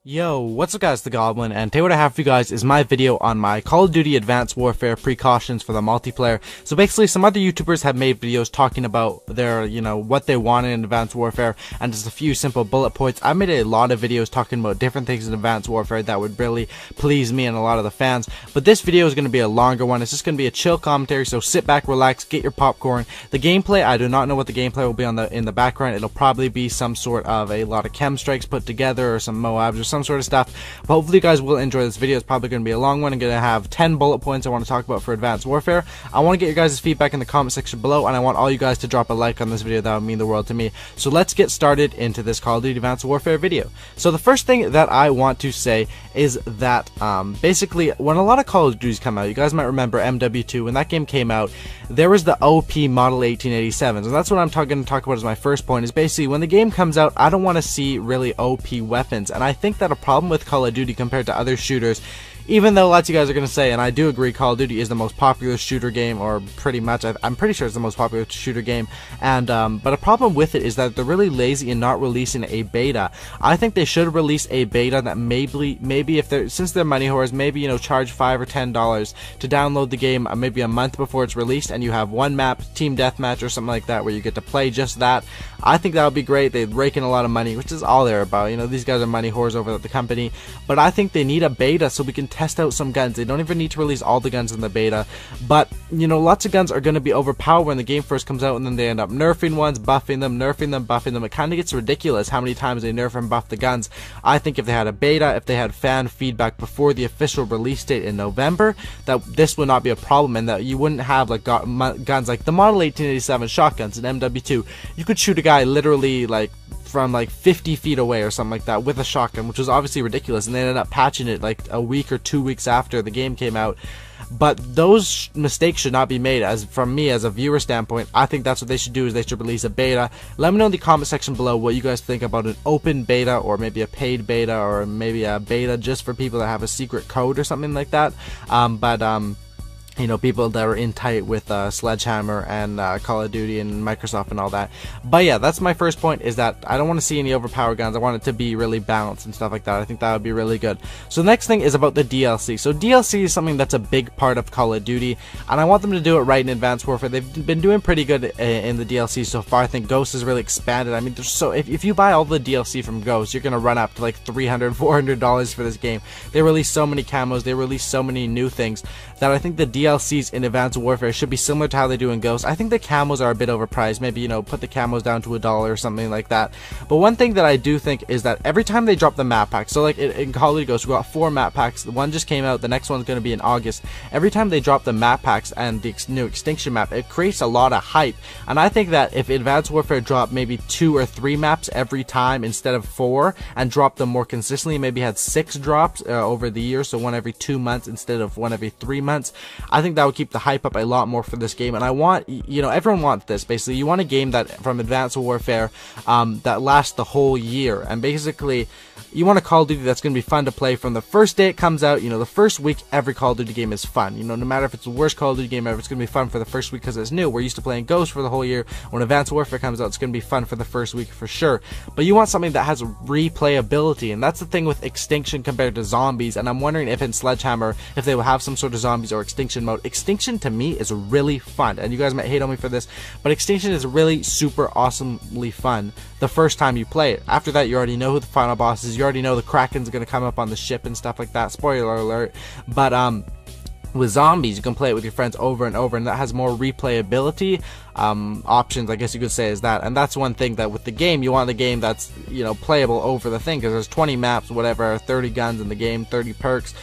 Yo, what's up guys, the Goblin, and today what I have for you guys is my video on my Call of Duty Advanced Warfare precautions for the multiplayer. So basically, some other YouTubers have made videos talking about their, what they want in Advanced Warfare, and just a few simple bullet points. I made a lot of videos talking about different things in Advanced Warfare that would really please me and a lot of the fans, but this video is going to be a longer one. It's just going to be a chill commentary, so sit back, relax, get your popcorn. The gameplay, I do not know what the gameplay will be in the background. It'll probably be some sort of a lot of chem strikes put together, or some Moabs, or some sort of stuff. But hopefully you guys will enjoy this video. It's probably going to be a long one. I'm going to have 10 bullet points I want to talk about for Advanced Warfare. I want to get your guys' feedback in the comment section below, and I want all you guys to drop a like on this video. That would mean the world to me. So let's get started into this Call of Duty Advanced Warfare video. So the first thing that I want to say is that basically when a lot of Call of Duties come out, you guys might remember MW2, when that game came out, there was the OP Model 1887s, and that's what I'm going to talk about as my first point. Is basically when the game comes out, I don't want to see really OP weapons, and I think that a problem with Call of Duty compared to other shooters, even though lots of you guys are going to say, and I do agree, Call of Duty is the most popular shooter game, or pretty much, I'm pretty sure it's the most popular shooter game, and but a problem with it is that they're really lazy in not releasing a beta. I think they should release a beta that maybe if they're, since they're money whores, maybe, $charge $5 or $10 to download the game maybe a month before it's released, and you have one map, team deathmatch or something like that, where you get to play just that. I think that would be great. They'd rake in a lot of money, which is all they're about. These guys are money whores over at the company, but I think they need a beta so we can test out some guns. They don't even need to release all the guns in the beta, but lots of guns are going to be overpowered when the game first comes out, and then they end up nerfing ones, buffing them, buffing them. It kind of gets ridiculous how many times they nerf and buff the guns. I think if they had a beta, if they had fan feedback before the official release date in November, that this would not be a problem, and that you wouldn't have like guns like the Model 1887 shotguns in MW2. You could shoot a guy literally from 50 feet away or something like that with a shotgun, which was obviously ridiculous, and they ended up patching it like a week or 2 weeks after the game came out. But those mistakes should not be made. From me as a viewer standpoint, I think that's what they should do, is they should release a beta. Let me know in the comment section below what you guys think about an open beta, or maybe a paid beta, or maybe a beta just for people that have a secret code or something like that. People that are in tight with Sledgehammer and Call of Duty and Microsoft and all that. But yeah, that's my first point, is that I don't want to see any overpowered guns. I want it to be really balanced and stuff like that. I think that would be really good. So the next thing is about the DLC. So DLC is something that's a big part of Call of Duty, and I want them to do it right in Advanced Warfare. They've been doing pretty good in the DLC so far. I think Ghost has really expanded. I mean, if you buy all the DLC from Ghost, you're going to run up to like $300, $400 for this game. They release so many camos, they release so many new things, that I think the DLCs in Advanced Warfare should be similar to how they do in Ghost. I think the camos are a bit overpriced. Maybe, put the camos down to $1 or something like that. But one thing that I do think is that every time they drop the map pack, so like in Call of Duty Ghost, we got 4 map packs. One just came out, the next one's going to be in August. Every time they drop the map packs and the new extinction map, it creates a lot of hype. And I think that if Advanced Warfare dropped maybe 2 or 3 maps every time instead of 4, and dropped them more consistently, maybe had 6 drops over the year, so one every 2 months instead of one every 3 months, I think that would keep the hype up a lot more for this game. And I want, everyone wants this. Basically, you want a game that from Advanced Warfare that lasts the whole year, and basically you want a Call of Duty that's going to be fun to play from the first day it comes out. The first week every Call of Duty game is fun. No matter if it's the worst Call of Duty game ever, it's going to be fun for the first week because it's new. We're used to playing Ghost for the whole year. When Advanced Warfare comes out, it's going to be fun for the first week for sure. But you want something that has replayability, and that's the thing with Extinction compared to Zombies. And I'm wondering if in Sledgehammer, if they will have some sort of Zombies or Extinction mode. Extinction to me is really fun, and you guys might hate on me for this, but Extinction is really super awesomely fun the first time you play it. After that, you already know who the final boss is. You already know the Kraken's going to come up on the ship and stuff like that. Spoiler alert. But with Zombies, you can play it with your friends over and over, and that has more replayability options, I guess you could say, is that. And that's one thing that with the game, you want the game that's playable over the thing, because there's 20 maps, whatever, 30 guns in the game, 30 perks.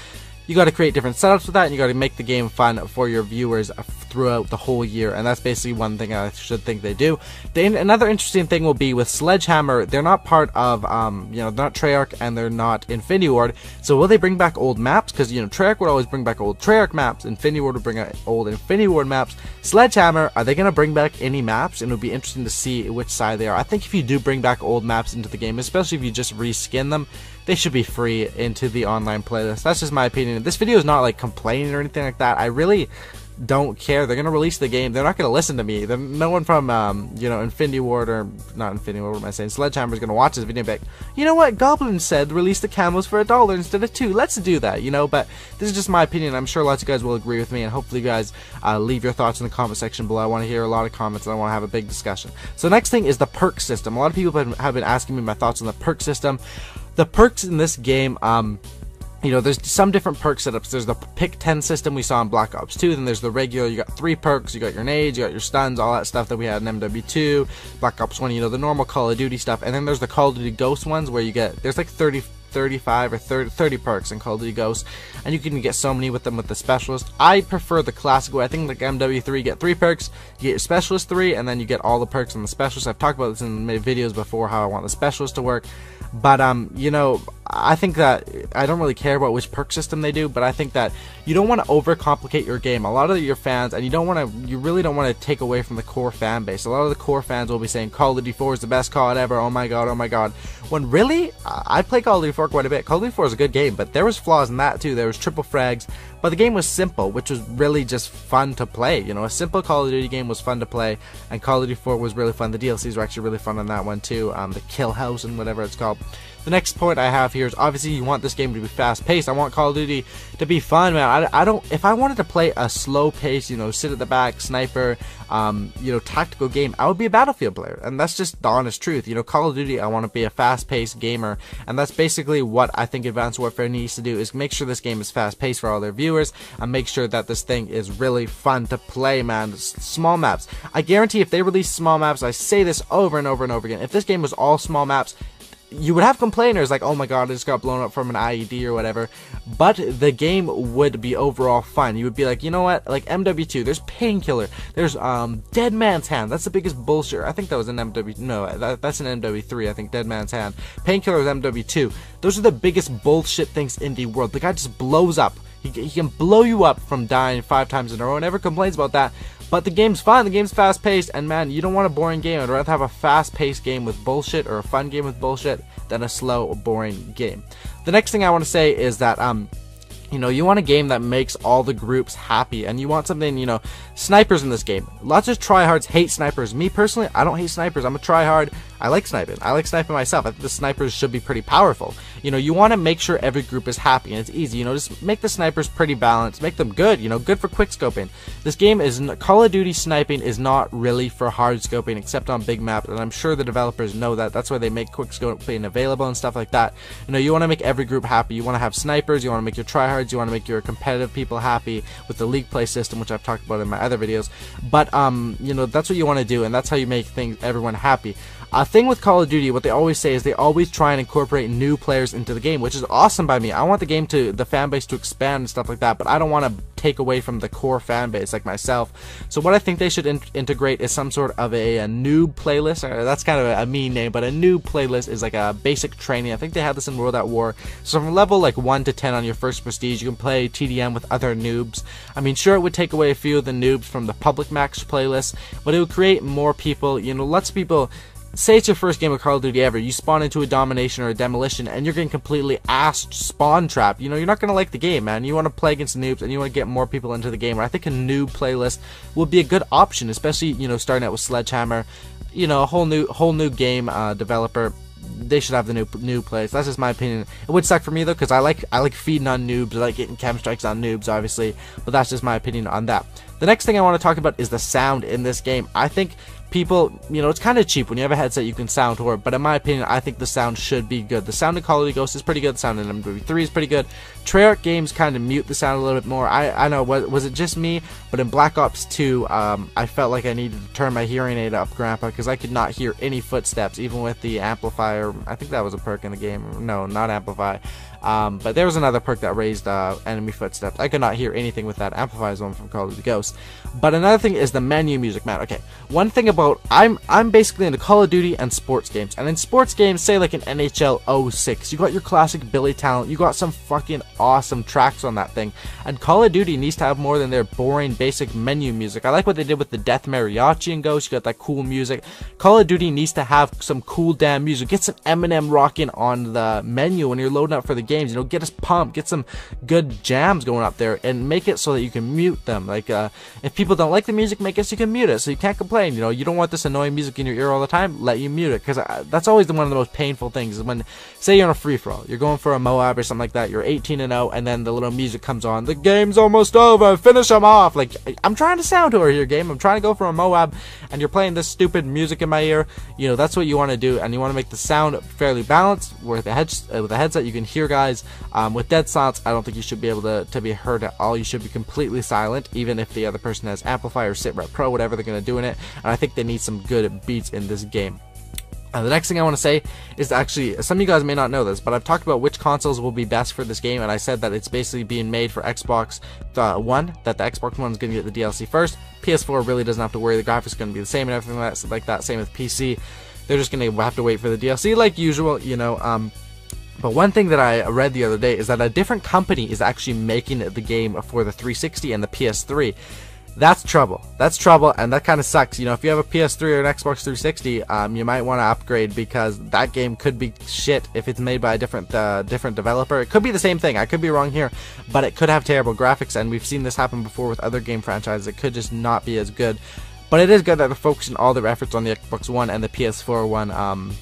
You got to create different setups with that, and you got to make the game fun for your viewers throughout the whole year, and that's basically one thing I should think they do. Another interesting thing will be with Sledgehammer, they're not part of, they're not Treyarch and they're not Infinity Ward, so will they bring back old maps? Because, Treyarch would always bring back old Treyarch maps, Infinity Ward would bring out old Infinity Ward maps. Sledgehammer, are they going to bring back any maps? And it would be interesting to see which side they are. I think if you do bring back old maps into the game, especially if you just reskin them, they should be free into the online playlist. That's just my opinion. This video is not like complaining or anything like that. I really don't care. They're gonna release the game. They're not gonna listen to me. No one from you know, Infinity Ward, or not Infinity Ward, what am I saying, Sledgehammer is gonna watch this video and be like, you know what, Goblin said release the camos for $1 instead of $2. Let's do that, you know. But this is just my opinion. I'm sure lots of guys will agree with me, and hopefully you guys leave your thoughts in the comment section below. I want to hear a lot of comments, and I want to have a big discussion. So the next thing is the perk system. A lot of people have been asking me my thoughts on the perk system. The perks in this game, you know, there's some different perk setups. There's the pick 10 system we saw in Black Ops 2. Then there's the regular, you got 3 perks, you got your nades, you got your stuns, all that stuff that we had in MW2, Black Ops 1, you know, the normal Call of Duty stuff. And then there's the Call of Duty Ghost ones where you get, there's like 35 or 30 perks in Call of Duty Ghosts, and you can get so many with them with the specialist. I prefer the classic way. I think like MW3, you get 3 perks, you get your specialist 3, and then you get all the perks on the specialist. I've talked about this in my videos before, how I want the specialist to work. But you know, I think that I don't really care about which perk system they do, but I think that you don't want to overcomplicate your game. A lot of your fans, and you really don't want to take away from the core fan base. A lot of the core fans will be saying Call of Duty 4 is the best COD ever. Oh my god, oh my god. When really, I play Call of Duty 4 quite a bit. Call of Duty 4 is a good game, but there was flaws in that too. There was triple frags, but the game was simple, which was really just fun to play. You know, a simple Call of Duty game was fun to play, and Call of Duty 4 was really fun. The DLCs were actually really fun on that one too. The Kill House and whatever it's called. The next point I have here is obviously you want this game to be fast paced. I want Call of Duty to be fun, man. I don't, if I wanted to play a slow pace, you know, sit at the back, sniper, you know, tactical game, I would be a Battlefield player, and that's just the honest truth. You know, Call of Duty, I want to be a fast paced gamer, and that's basically what I think Advanced Warfare needs to do, is make sure this game is fast paced for all their viewers, and make sure that this thing is really fun to play, man. Small maps. I guarantee if they release small maps, I say this over and over and over again, if this game was all small maps, you would have complainers like, oh my god, I just got blown up from an IED or whatever, but the game would be overall fun. You would be like, you know what, like MW2, there's Painkiller, there's Dead Man's Hand, that's the biggest bullshit. I think that was an MW, no, that's an MW3, I think, Dead Man's Hand. Painkiller is MW2. Those are the biggest bullshit things in the world. The guy just blows up. He can blow you up from dying 5 times in a row, and never complains about that. But the game's fun, the game's fast paced, and man, you don't want a boring game. I'd rather have a fast paced game with bullshit, or a fun game with bullshit, than a slow or boring game. The next thing I want to say is that you know, you want a game that makes all the groups happy, and you want something, you know, snipers in this game. Lots of tryhards hate snipers. Me personally, I don't hate snipers. I'm a tryhard. I like sniping. I like sniping myself. I think the snipers should be pretty powerful. You know, you want to make sure every group is happy, and it's easy. You know, just make the snipers pretty balanced. Make them good, you know, good for quick scoping. This game is, Call of Duty sniping is not really for hard scoping, except on big maps, and I'm sure the developers know that. That's why they make quick scoping available and stuff like that. You know, you want to make every group happy. You want to have snipers. You want to make your tryhards. You want to make your competitive people happy with the league play system, which I've talked about in my other videos. But you know, that's what you want to do, and that's how you make everyone happy. A thing with Call of Duty, what they always say is they always try and incorporate new players into the game, which is awesome by me. I want the game to, the fan base to expand and stuff like that, but I don't want to take away from the core fan base like myself. So what I think they should integrate is some sort of a noob playlist. That's kind of a mean name, but a noob playlist is like a basic training. I think they had this in World at War. So from level like 1 to 10 on your first prestige, you can play TDM with other noobs. I mean, sure, it would take away a few of the noobs from the public match playlist, but it would create more people, you know, lots of people. Say it's your first game of Call of Duty ever, you spawn into a domination or a demolition, and you're getting completely assed spawn trapped. You know, you're not going to like the game, man. You want to play against noobs, and you want to get more people into the game. And I think a noob playlist would be a good option, especially, you know, starting out with Sledgehammer. You know, a whole new game developer. They should have the new plays. That's just my opinion. It would suck for me though, because I like feeding on noobs. I like getting chem strikes on noobs, obviously. But that's just my opinion on that. The next thing I want to talk about is the sound in this game. I think people, you know, it's kind of cheap when you have a headset you can sound to it, but in my opinion, I think the sound should be good. The sound in Call of Duty Ghosts is pretty good. The sound in MW3 is pretty good. Treyarch games kind of mute the sound a little bit more. I know, was it just me? But in Black Ops 2, I felt like I needed to turn my hearing aid up, Grandpa, because I could not hear any footsteps, even with the amplifier. I think that was a perk in the game. No, not amplify. But there was another perk that raised enemy footsteps. I could not hear anything with that. Amplify is one from Call of Duty Ghosts. But another thing is the menu music, man. Okay, one thing about, I'm basically into Call of Duty and sports games. And in sports games, say like an NHL 06, you got your classic Billy Talent, you got some fucking awesome tracks on that thing. And Call of Duty needs to have more than their boring basic menu music. I like what they did with the Death Mariachi and Ghost. You got that cool music. Call of Duty needs to have some cool damn music. Get some Eminem rocking on the menu when you're loading up for the games. You know, get us pumped, get some good jams going up there, and make it so that you can mute them. Like, if people don't like the music, make it so you can mute it, so you can't complain. You know, you don't want this annoying music in your ear all the time, let you mute it, because that's always one of the most painful things, is when, say you're on a free-for-all, you're going for a Moab or something like that, you're 18-0, and then the little music comes on, the game's almost over, finish them off. Like, I'm trying to sound tour here, game, I'm trying to go for a Moab, and you're playing this stupid music in my ear. You know, that's what you want to do, and you want to make the sound fairly balanced, with a headset you can hear guys. With dead silence, I don't think you should be able to be heard at all. You should be completely silent, even if the other person has amplifier, Sitrep Pro, whatever they're going to do in it, and I think they need some good beats in this game. The next thing I want to say is, actually, some of you guys may not know this, but I've talked about which consoles will be best for this game, and I said that it's basically being made for Xbox One, that the Xbox One is going to get the DLC first. PS4 really doesn't have to worry, the graphics are going to be the same and everything like that, same with PC. They're just going to have to wait for the DLC like usual, you know. But one thing that I read the other day is that a different company is actually making the game for the 360 and the PS3. That's trouble. That's trouble, and that kind of sucks. You know, if you have a PS3 or an Xbox 360, you might want to upgrade, because that game could be shit if it's made by a different developer. It could be the same thing. I could be wrong here, but it could have terrible graphics, and we've seen this happen before with other game franchises. It could just not be as good. But it is good that they're focusing all their efforts on the Xbox One and the PS4 one.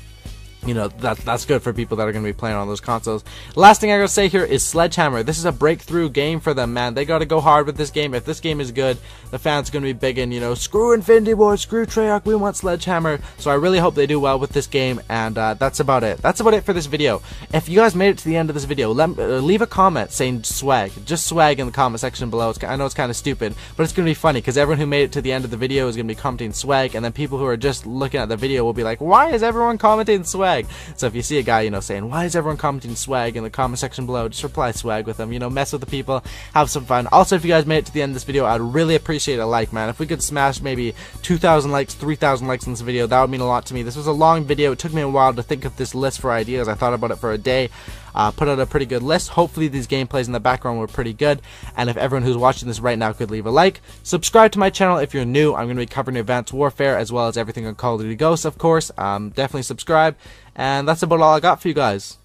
You know, that's good for people that are going to be playing on those consoles. Last thing I gotta say here is Sledgehammer. This is a breakthrough game for them, man. They gotta go hard with this game. If this game is good, the fans are going to be big in, you know, screw Infinity Ward, screw Treyarch, we want Sledgehammer. So I really hope they do well with this game, and that's about it. That's about it for this video. If you guys made it to the end of this video, leave a comment saying swag. Just swag in the comment section below. I know it's kind of stupid, but it's going to be funny, because everyone who made it to the end of the video is going to be commenting swag, and then people who are just looking at the video will be like, why is everyone commenting swag? So if you see a guy, you know, saying, why is everyone commenting swag in the comment section below, just reply swag with them, you know, mess with the people, have some fun. Also, if you guys made it to the end of this video, I'd really appreciate a like, man. If we could smash maybe 2,000 likes, 3,000 likes in this video, that would mean a lot to me. This was a long video. It took me a while to think of this list for ideas. I thought about it for a day. Put out a pretty good list. Hopefully these gameplays in the background were pretty good, and if everyone who's watching this right now could leave a like, subscribe to my channel if you're new. I'm going to be covering Advanced Warfare as well as everything on Call of Duty Ghosts, of course. Definitely subscribe, and that's about all I got for you guys.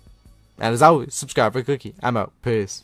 And as always, subscribe for a cookie. I'm out. Peace.